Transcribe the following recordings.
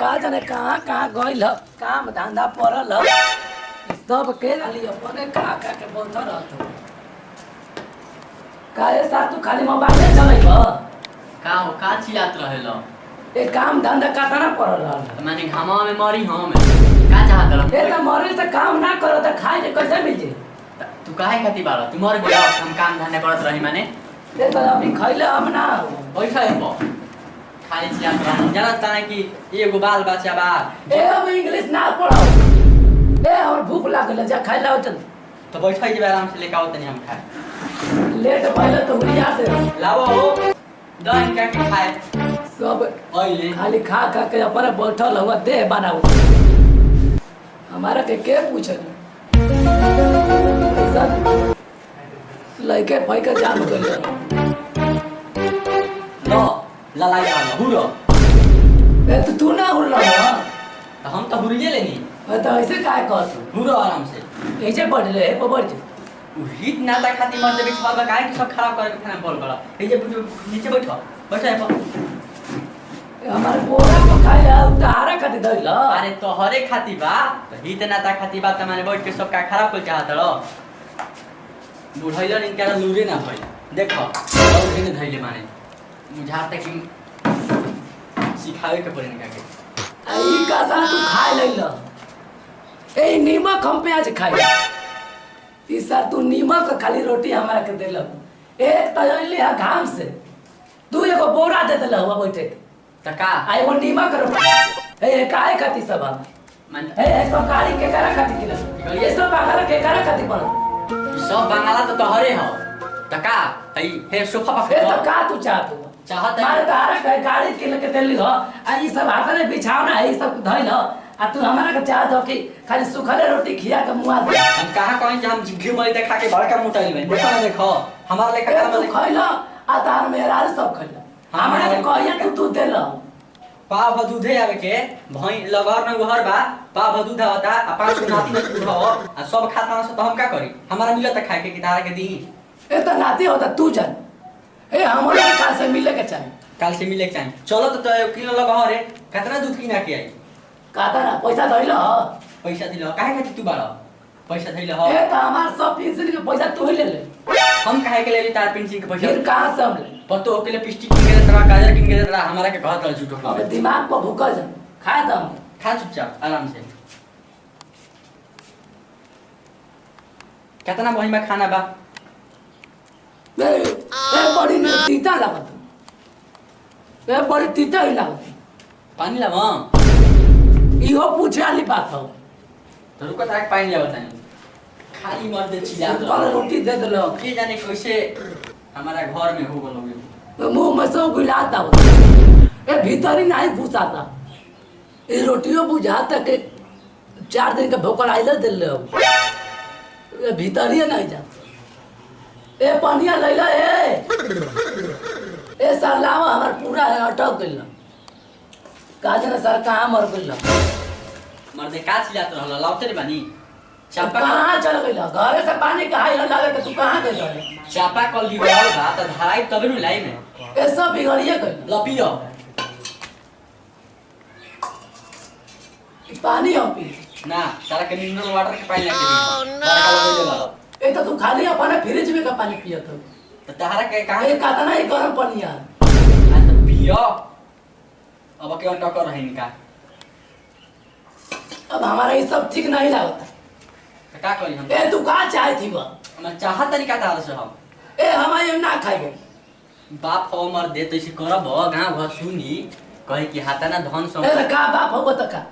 का जाने कहाँ कहाँ गइल ह काम धंधा पड़ल ह सब के डाली अपने का के बोलता रहत काहे सा तू खाली मोबाइल चलै ह का हो का चिल्लात रहेला? ए काम धंधा का ना पड़ल रहल माने घामा में मरी हम का चाहत रह? ए त मरे त काम ना करो त खाए के कैसे मिल जे तू काहे खाती बाड़ा? तू मर गया हम काम धंधा करत रही माने ए त अभी खइले हम ना बैठा है प खाली चिल्लात रह जानत ताने कि एगो बाल बच्चा बा ए हम इंग्लिश ना पढ़ो ए और भूख लागल जा खाइ लाओ चल तो बैठा के आराम से लेके आओ तनी हम खाए लेट पहले तो हुरिया से लाओ हो दही का के खाए सब ओइले खाली खा खा के अपने बैठल हुआ देह बनाओ हमारा के पूछे लइके फैके जाम गइल लो ललाई आ हुरो ए तू ना उड़ल ह तो हम तो हुरिए लेनी ए त ऐसे काहे कहत हुरो आराम से ऐसे पढ़ले हे पढ़ हित नाता खाती मर देबे छल बा काहे कि सब खराब करे के खाना बोल बड़ा ए जे नीचे बैठो बैठो है हमारे बोरा को खाइला उतारा खातिर दैल अरे तोहरे खाती बा तो हित नाता खाती बा त माने बैठ के सब का खराब कर चाहत र बुढ़ैलन इनका लूरे ना भइल देखो और ने धइले माने बुझाता कि सिखावे के पड़े इनका के आई का सा तू खाइ लैल ए नीमक हम पे आज खाइ ई सा तू नीमक खाली रोटी हमरा के देल एक तयली है घाम से तू एगो बोरा दे देल हुआ बैठे तका आई वो नीमक रोटी ए काहे खाती सब मन ए सब गाड़ी के करा खाती किला ये सब बागला के करा खाती पड़ सब बंगाला तो तोहरे हो तका हई हे सोफा ए पर तो का तू चाहत चाहत मारे तारा के गाड़ी के लेके देली हो आ ई सब हाथ में बिछावना है ई सब धइल आ तू हमरा के चाहत हो कि खाली सुखले रोटी खिया के मुआ दे हम कहां कहीं कि हम घी मरी खा के बड़का मोटाइल में देखो ना देखो हमारा लेखा ए काम तू नहीं खइला आ तार मेरा सब खइला हमरा के कहिया तू देल पाव दूधे आवे के भई लगहर न घर बा पाव दूध आवता आ पांच नाती न दूध हो आ सब खाता से तो हम का करी हमारा मिलत खाए के तारा के दी ए त नाती होता तू जान ए हमरा के काल से मिले के चाहिए काल से मिले के चाहिए चलो तो 1 किलो लगहर है कितना दूध किना के आई काता ना पैसा धइल पैसा दिलो काहे के तू बाड़ा पैसा धइले हो ए त हमार सब पेंशन के पैसा तू ही ले ले हम काहे के लेली तार पेंशन के पैसा फिर कहां से हम ले पतो के लिए पिस्टिक किन के तरा गाजर किन के तरा हमारा के कहत रह झूठो अब दिमाग पर भूखल जा खा दम खा चुपचाप आराम से कितना महिमा खाना बा ए बड़ी ने तीता लागत ए बड़ी तीता ही लागत पानी लावा इहो पूछे वाली बात हो तो रुको ताक पानी ले बतानी खाली मर दे चिल्ला कल रोटी दे दलो के जाने कैसे हमारा घर में हो गलो मुंह में सब गुलाता हो ए भीतर ही नहीं घुसाता ए रोटियों बुझाता के 4 दिन के भूखल आइले दिल ले ए भीतर ही नहीं जा ए पानिया लैला ए सालावा हमर पूरा अटक गेल काजन सर कहां मर गेल मर दे का चिल्लात रहल लाउते रे बानी चापा कहां चल गेल घरे से पानी कहां लागे के तू कहां गइल रहे चापा कल बिगड़ल बा त धाराई तबे नु लाई में ए सब बिगड़िए गइल लपियो पानी हम पी ना तारा के मिनरल वाटर के पानी लाके दी बड़का लगे देला ए तो तू खाली अपने फ्रिज में का पानी पियत हो त तारा के कहां ए कातना ही गरम पानी आ आ त पियो अब के टक्कर है इनका अब हमारा ये सब ठीक नहीं लगता त का करी हम ए तू का चाहे थी वो हम चाहत तरीका तार से हम ए हमारे ना खाएगे बाप हो मर दे तो इसे करब गांव घर सुनी कहे कि हाताना धन सम ए का बाप हो त का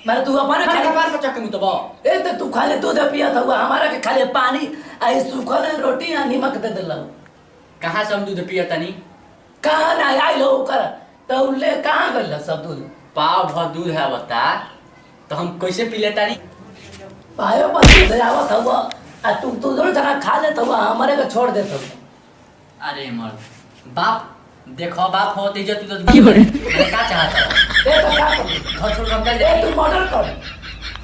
मारे तू अपने खाली खाली बार बच्चा के मुतब ए तो तू खाली दूध पियत हुआ हमारा के खाली पानी आई सूखल रोटी या नमक दे देल कहां से हम दूध पिया तनी कहां ना आई लो कर तो ले कहां गइल सब दूध पाव भर दूध है बता तो हम कैसे पी लेता नहीं पायो पर दूध आवत हुआ आ तू दोनों जना खा लेत हुआ हमारे के छोड़ देत हुआ अरे मर बाप देखो बाप हो तेज तू तो मैं का चाहता ए तो का कर घर छोड़ हम ए तू मर्डर कर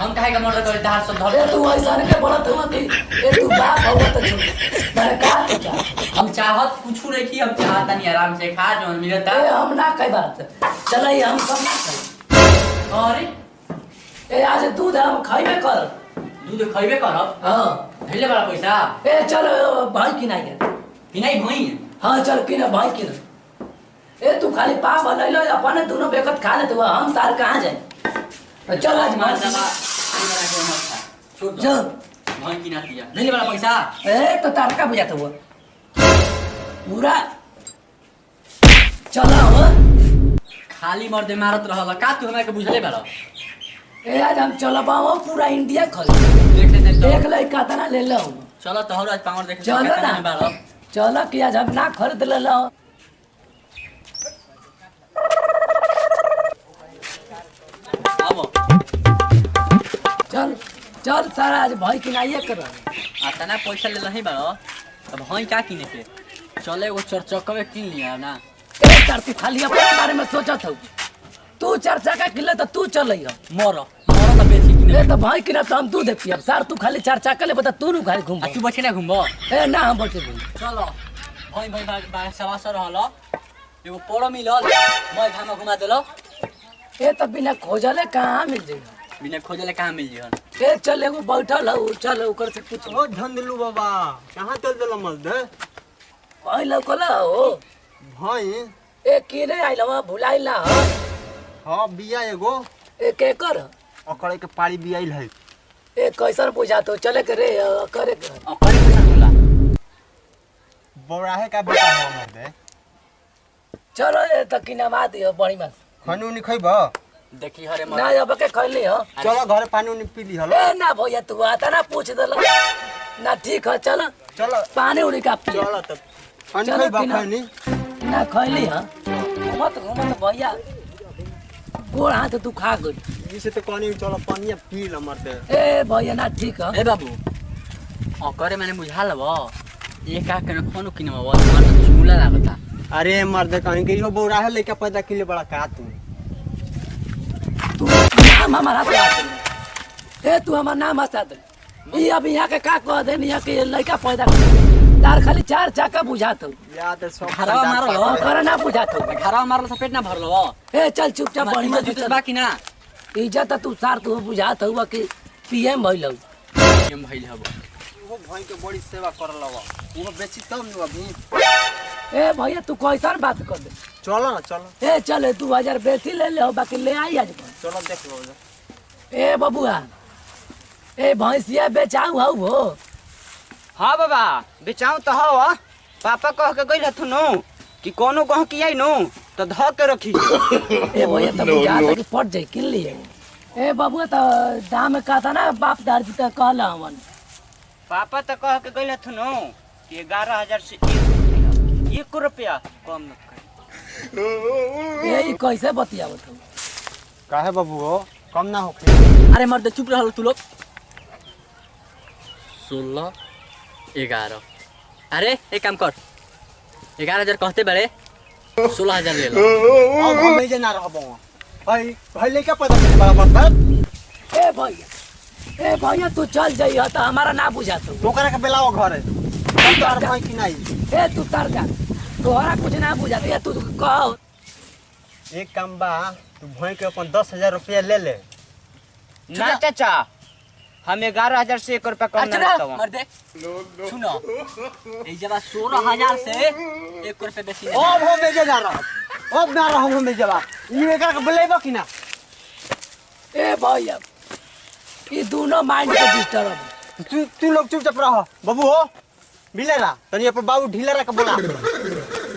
हम काहे का मर्डर करे धार सब धर ए तू ऐसा के बोलत हुआ कि ए तू बाप हो तो मैंने का सोचा हम चाहत कुछ नहीं की हम चाहता नहीं आराम से खा जो मिलता ए हम ना कई बात चल हम सब ना कई अरे ए आज दूध हम खइबे कर। दूध खइबे करब। हाँ धैले वाला पैसा ए चल भाई किनाई के। किनाई भई। हाँ चल किना भाई किना। ए तू खाली पा बनैलो अपन दोनों बेकत खा लेते हम सार कहाँ जाए। चल आज मार मार दबा बना के मत खा छोड़ दो। चल भई किना दिया धैले वाला पैसा। ए तो तार का बुझाता हुआ पूरा चला हो। खाली मर्दे मारत रहल का तू हमरा के बुझले बारो। ए आज हम चल पाओ पूरा इंडिया खल देख ले तो देख ले कितना ले लो। चलो तोहर आज पावर देख चलो ना बारो। चलो कि आज हम ना खरीद ले लो। अब चल चल सारा आज भाई किनाइए कर। आतना पैसा ले लही बारो अब भई का किने के चले वो चरचकवे किन लिया ना। ए तार तू खाली अपने बारे में सोचत हो। तू चर्चा का किले तो तू चल मरो मरो त बेची किने। ए तो भाई किना तो हम दूध दे पियब सार तू खाली चर्चा कर ले बता तू नु खाली घूम। आ तू बचे ना घुमबो। ए ना हम बचे घूम। चलो भई भई बारे सवास रहल एगो पोरो मिलल मैं धामा घुमा देलो। ए तो बिना खोजले कहाँ मिल जाई। बिना खोजले कहां मिल जिहन। ए चल एगो बैठल हो चल ओकर से पूछ। ओ धंधलू बाबा कहाँ चल दिल मर्द भाई लौकला हो भाई। ए किने आइल वहाँ भुलाइला हो। हाँ बिया एगो ए के कर अकड़े के पारी बियाइल है। ए कैसन बुझा तो चले के रे करे के। करे पैसा होला बौराहे का बेटा है मर्द। चलो ए तो किनवा दियो बड़ी मास। खानी उनी खइब। देखी हरे ना अब के खैली हो। चलो घर पानी उनी पी ली हलो। ए ना भैया तू आता ना पूछ दल ना ठीक है चल चलो पानी उड़ी का पी। चलो तब पानी चलो खइब पीना। खैनी। ना खैली हां घूमत घूमत भैया गोड़ हाथ तू खा गई। इसे तो पानी चलो पानी पी ल मर्द। ए भैया ना ठीक है। ए बाबू करे मैंने बुझा लबो एक का के फोन किनबो मार तो चूला लागता। अरे मर्द कहीं के हो बौराहे लेके पैदा किले बड़ा का तू। तू नाम हमारा हाथ लगा दे। ए तू हमार नाम हटा दे। ई अब यहाँ के का कह दे यहाँ के लड़का पैदा कर। तार खाली चार चाका बुझात हो। याद सब घरवा मारलो करे ना बुझात हो। घरवा मारलो से पेट ना भरलो। ए चल चुपचाप बड़ी बढ़िया मत जुटबा कि ना इज्जत तू सार तू बुझात हुआ कि पीएम भइल हो। केम भइल हबो। वो भाई के बड़ी सेवा करल बा। वो बेची तब न अभी। ए भैया तू कैसन बात कर दे। चलो ना चलो। ए चल 2000 बेसी ले ले हो बाकी ले आई आज। चलो देख लो। ए बबुआ ए भैंसिया बेचाऊ हौ हो। हाँ बाबा बेचाऊ तो हो पापा कह के गई हथुनु कि कोनो कह कि आई नु तो ध के रखी। ए भैया तब बुझा कि पट जाई किन लिए। ए बबुआ तो दाम का था ना बाप दादी तो कहला हमन। पापा तो कह के गई हथुनु कि 11,000 से 1 रुपया कम न कर। ए ई कैसे बतियावत हो। काहे बाबू हो कम ना होके। अरे मर्द चुप रहल तू लोग। 16 11 अरे एक काम कर 11,000 कहते बड़े 16,000 ले लो। अब हम जे ना रहबो। भाई भाई लेके पैदा किले बड़ा मर्द। ए भैया तू चल जाई हो तो हमारा ना बुझात हो। तो करे के बेलाओ घर है। हम तार भाई की नहीं। ए तू तर जा तोहरा कुछ ना बुझात या तू कहो। एक काम बा तू भाई के अपन 10,000 रुपया ले ले। ना चाचा हम 11,000 से 1 रुपया कम न लेता हूं। मर्दे सुनो ए जब 16,000 से 1 रुपया बेसी नहीं। अब हम जे जा रहा। अब ना रहा हम जेबा। ई एकरा के बुलाइबो कि ना। ए भैया ये दोनों माइंड के डिस्टर्ब। तू लोग चुपचाप रह। बाबू हो मिलेला तनी अपन बाबू ढीला के बोला।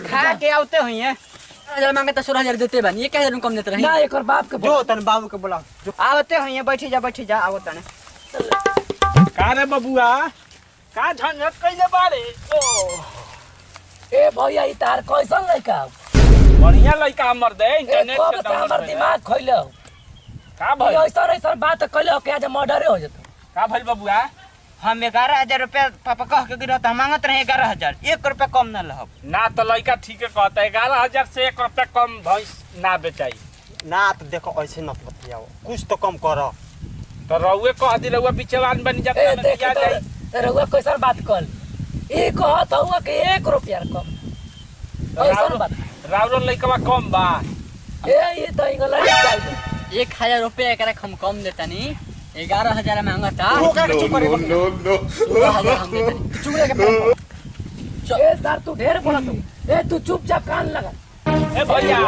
खा के आते हुई है 16,000 मांगे तो 16,000 देते बानी। ये 1,000 कम देते रही। ना एक और बाप के जो तन बाबू के बोला। जो आवते हुई है बैठी जा आओ तने। का रे बबुआ का झंझट कइले बारे। ए भैया ई तार कैसन लइका हो। बढ़िया लइका हमर दे ए इंटरनेट कब से से हमर डाउनलोड दिमाग खइले हो। का भइल ऐसा बात कइले हो कि आज मर्डर हो जतो। का भइल बबुआ। हम 11,000 रुपया पापा कह के गिरत हम मांगत रहे 11,000 1 रुपया कम न लहब। ना तो लइका ठीके कहता है 11,000 से 1 रुपया कम भैंस ना बेचाई। ना तो देखो ऐसे न बतियाओ कुछ तो कम कर। तो रउए कह दी रउआ बिचवान बन जात ए ना देख दिया जाई। तो रउआ कैसन बात कल। ई कहत हुआ कि 1 रुपया कम। ऐसन बात राउरो लइकवा कम बा। ए ये तो इंग्लिश चाहिए। 1000 रुपया एकरा हम कम देतानी 11000 मांगता वो का चुप करे 16000 हम देतानी तू चुप रह ए सर तू ढेर बोला तू ए तू चुपचाप कान लगा ए भैया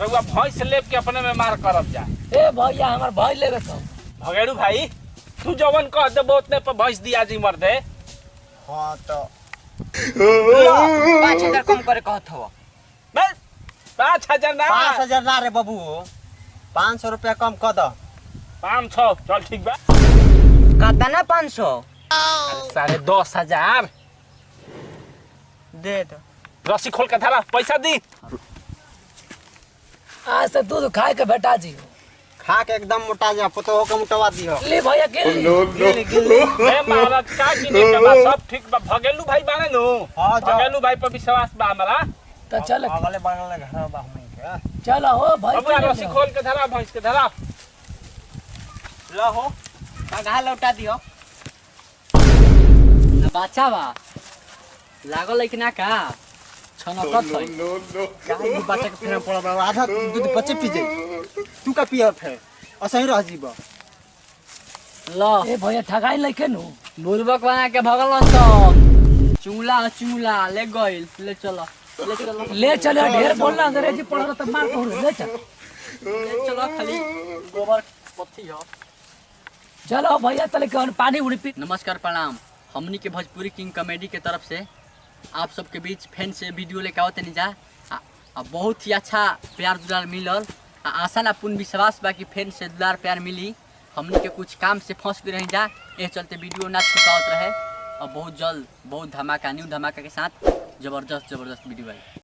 रउआ भैंस लेप के अपने में मार करब जा। ए भैया हमार भाई लेवे तो भगेड़ू भाई तू जवन कह देबो उतने पर भैंस दिया जी मर दे। हां तो 5000 कम करे कहत हो। बस 5000 ना 5000 ना रे बाबू 500 रुपया कम कर दो 500 चल ठीक बा। कहता ना 500 अरे 10,500 दे दो। रस्सी खोल के धरा पैसा दी। आज से दूध खाए के बेटा जी खा के एकदम मोटा जा पतो के मोटवा दियो ले भैया के ए महाराज का गिने के बा सब ठीक बा। भगेलू भाई बाने नु हां जा भगेलू भाई पर विश्वास बा हमारा। तो चल अगले बगल घर बा हम के चलो हो भाई अब रस्सी खोल के धरा भैंस के धरा। लो हो कहा लौटा दियो। बच्चा बा लागल है कि ना का छनकत है काहे दू बच्चा के फेर पड़ बा आधा दूध बच्चे पी जाई तू का पिया फेर असही रह जीबो लो ए भैया ठगाई लइके नु बुलबक बना के भगल सब चुंगला ले गइल ले चलो ले चलो ढेर बोलना अंग्रेजी पढ़ रहा तो मार तोड़ ले चल ले चलो खाली गोबर पत्थी हो। चलो भैया तले के पानी उड़ी पी। नमस्कार प्रणाम हमनी के भोजपुरी किंग कॉमेडी के तरफ से आप सबके बीच फैन से वीडियो लेके आवत नहीं जा आ बहुत ही अच्छा प्यार दुलार मिलल आशा ना पूर्ण विश्वास बा कि फैन से दुलार प्यार मिली। हमनी के कुछ काम से फंस गए रही जा ए चलते वीडियो ना छुपावत रहे और बहुत जल्द बहुत धमाका न्यू धमाका के साथ जबरदस्त वीडियो आई।